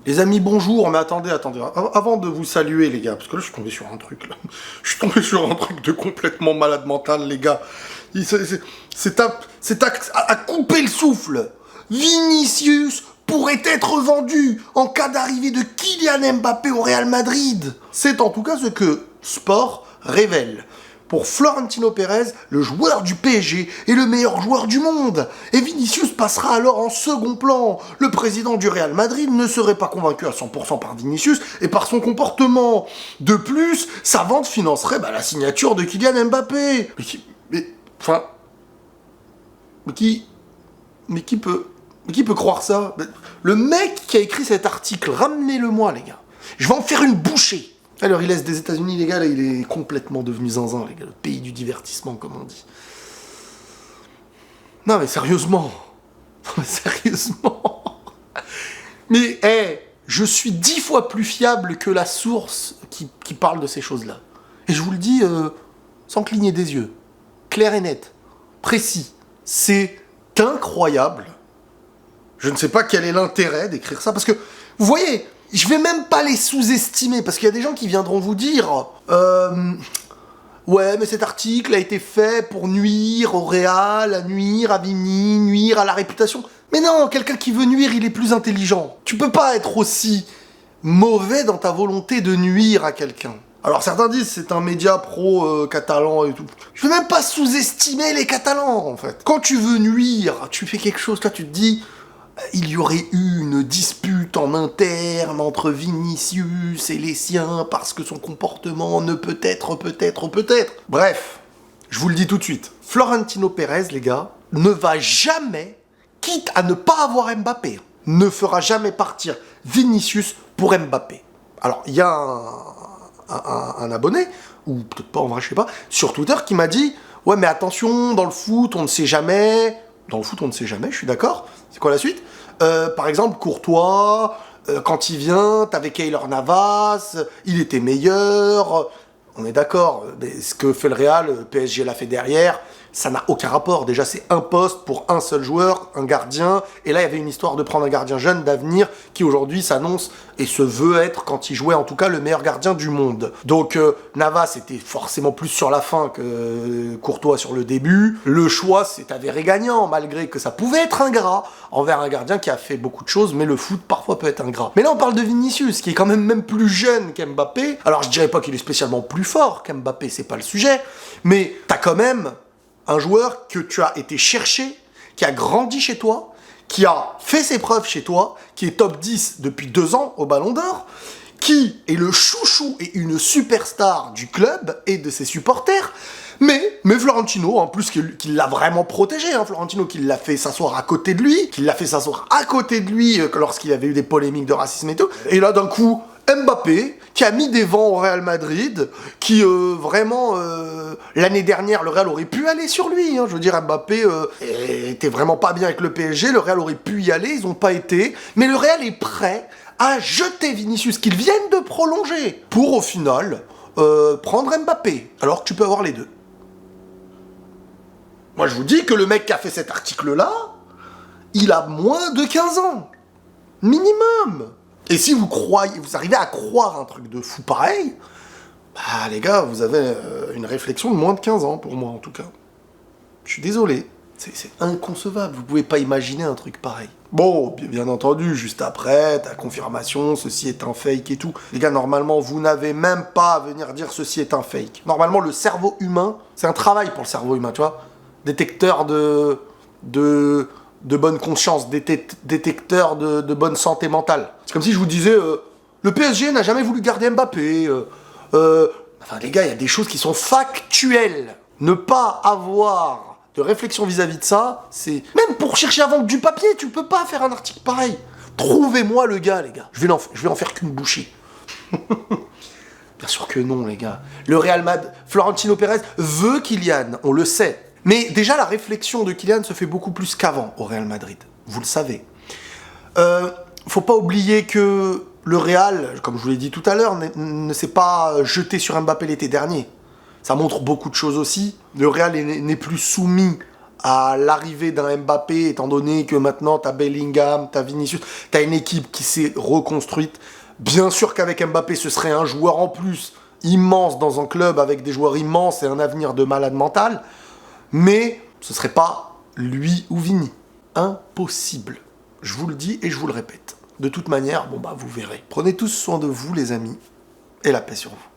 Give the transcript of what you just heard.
Les amis, bonjour, mais attendez. Avant de vous saluer, les gars, parce que là, je suis tombé sur un truc, là. Je suis tombé sur un truc de complètement malade mental, les gars. C'est à couper le souffle. Vinicius pourrait être vendu en cas d'arrivée de Kylian Mbappé au Real Madrid. C'est en tout cas ce que Sport révèle. Pour Florentino Pérez, le joueur du PSG est le meilleur joueur du monde. Et Vinicius passera alors en second plan. Le président du Real Madrid ne serait pas convaincu à 100% par Vinicius et par son comportement. De plus, sa vente financerait la signature de Kylian Mbappé. Mais qui peut croire ça? Le mec qui a écrit cet article, ramenez-le-moi, les gars. Je vais en faire une bouchée. Alors, il laisse des États-Unis, les gars, là, il est complètement devenu zinzin, les gars, le pays du divertissement, comme on dit. Non, mais sérieusement. Mais, je suis 10 fois plus fiable que la source qui parle de ces choses-là. Et je vous le dis sans cligner des yeux. Clair et net. Précis. C'est incroyable. Je ne sais pas quel est l'intérêt d'écrire ça, parce que, vous voyez... Je vais même pas les sous-estimer, parce qu'il y a des gens qui viendront vous dire ouais, mais cet article a été fait pour nuire au Real, nuire à Vini, nuire à la réputation. Mais non, quelqu'un qui veut nuire, il est plus intelligent. Tu peux pas être aussi mauvais dans ta volonté de nuire à quelqu'un. Alors certains disent c'est un média pro-catalan et tout. Je vais même pas sous-estimer les Catalans, en fait. Quand tu veux nuire, tu fais quelque chose, toi tu te dis... Il y aurait eu une dispute en interne entre Vinicius et les siens parce que son comportement ne peut être. Bref, je vous le dis tout de suite. Florentino Pérez, les gars, ne va jamais, quitte à ne pas avoir Mbappé, ne fera jamais partir Vinicius pour Mbappé. Alors, il y a un abonné, ou peut-être pas en vrai, je sais pas, sur Twitter qui m'a dit « Ouais, mais attention, dans le foot, on ne sait jamais... » Dans le foot, on ne sait jamais, je suis d'accord. C'est quoi la suite? Par exemple, Courtois, quand il vient, t'avais Keylor Navas, il était meilleur. On est d'accord, mais ce que fait le Real, PSG l'a fait derrière, ça n'a aucun rapport. Déjà, c'est un poste pour un seul joueur, un gardien. Et là, il y avait une histoire de prendre un gardien jeune d'avenir qui aujourd'hui s'annonce et se veut être, quand il jouait en tout cas, le meilleur gardien du monde. Donc, Navas était forcément plus sur la fin que Courtois sur le début. Le choix s'est avéré gagnant, malgré que ça pouvait être ingrat envers un gardien qui a fait beaucoup de choses, mais le foot parfois peut être ingrat. Mais là, on parle de Vinicius, qui est quand même plus jeune qu'Mbappé. Alors, je dirais pas qu'il est spécialement plus fort qu'Mbappé, c'est pas le sujet, mais t'as quand même un joueur que tu as été chercher, qui a grandi chez toi, qui a fait ses preuves chez toi, qui est top 10 depuis 2 ans au Ballon d'Or, qui est le chouchou et une superstar du club et de ses supporters, mais Florentino, en plus, qui l'a vraiment protégé, Florentino, qui l'a fait s'asseoir à côté de lui, lorsqu'il avait eu des polémiques de racisme et tout, et là, d'un coup, Mbappé, qui a mis des vents au Real Madrid, qui vraiment, l'année dernière, le Real aurait pu aller sur lui. Je veux dire, Mbappé était vraiment pas bien avec le PSG, le Real aurait pu y aller, ils ont pas été. Mais le Real est prêt à jeter Vinicius, qu'ils viennent de prolonger, pour au final prendre Mbappé, alors que tu peux avoir les deux. Moi, je vous dis que le mec qui a fait cet article-là, il a moins de 15 ans. Minimum. Et si vous arrivez à croire un truc de fou pareil, les gars, vous avez une réflexion de moins de 15 ans, pour moi en tout cas. Je suis désolé, c'est inconcevable, vous pouvez pas imaginer un truc pareil. Bon, bien entendu, juste après, ta confirmation, ceci est un fake et tout. Les gars, normalement, vous n'avez même pas à venir dire ceci est un fake. Normalement, le cerveau humain, c'est un travail pour le cerveau humain, tu vois. Détecteur de bonne conscience, détecteur de bonne santé mentale. C'est comme si je vous disais, le PSG n'a jamais voulu garder Mbappé. Les gars, il y a des choses qui sont factuelles. Ne pas avoir de réflexion vis-à-vis de ça, c'est... Même pour chercher à vendre du papier, tu peux pas faire un article pareil. Trouvez-moi le gars, les gars. Je vais en faire qu'une bouchée. Bien sûr que non, les gars. Le Real Madrid, Florentino Pérez veut Kylian, on le sait. Mais déjà, la réflexion de Kylian se fait beaucoup plus qu'avant au Real Madrid. Vous le savez. Faut pas oublier que le Real, comme je vous l'ai dit tout à l'heure, ne s'est pas jeté sur Mbappé l'été dernier. Ça montre beaucoup de choses aussi. Le Real n'est plus soumis à l'arrivée d'un Mbappé, étant donné que maintenant t'as Bellingham, t'as Vinicius, t'as une équipe qui s'est reconstruite. Bien sûr qu'avec Mbappé, ce serait un joueur en plus immense dans un club avec des joueurs immenses et un avenir de malade mental, mais ce serait pas lui ou Vini. Impossible. Je vous le dis et je vous le répète. De toute manière, bon bah vous verrez. Prenez tous soin de vous les amis, et la paix sur vous.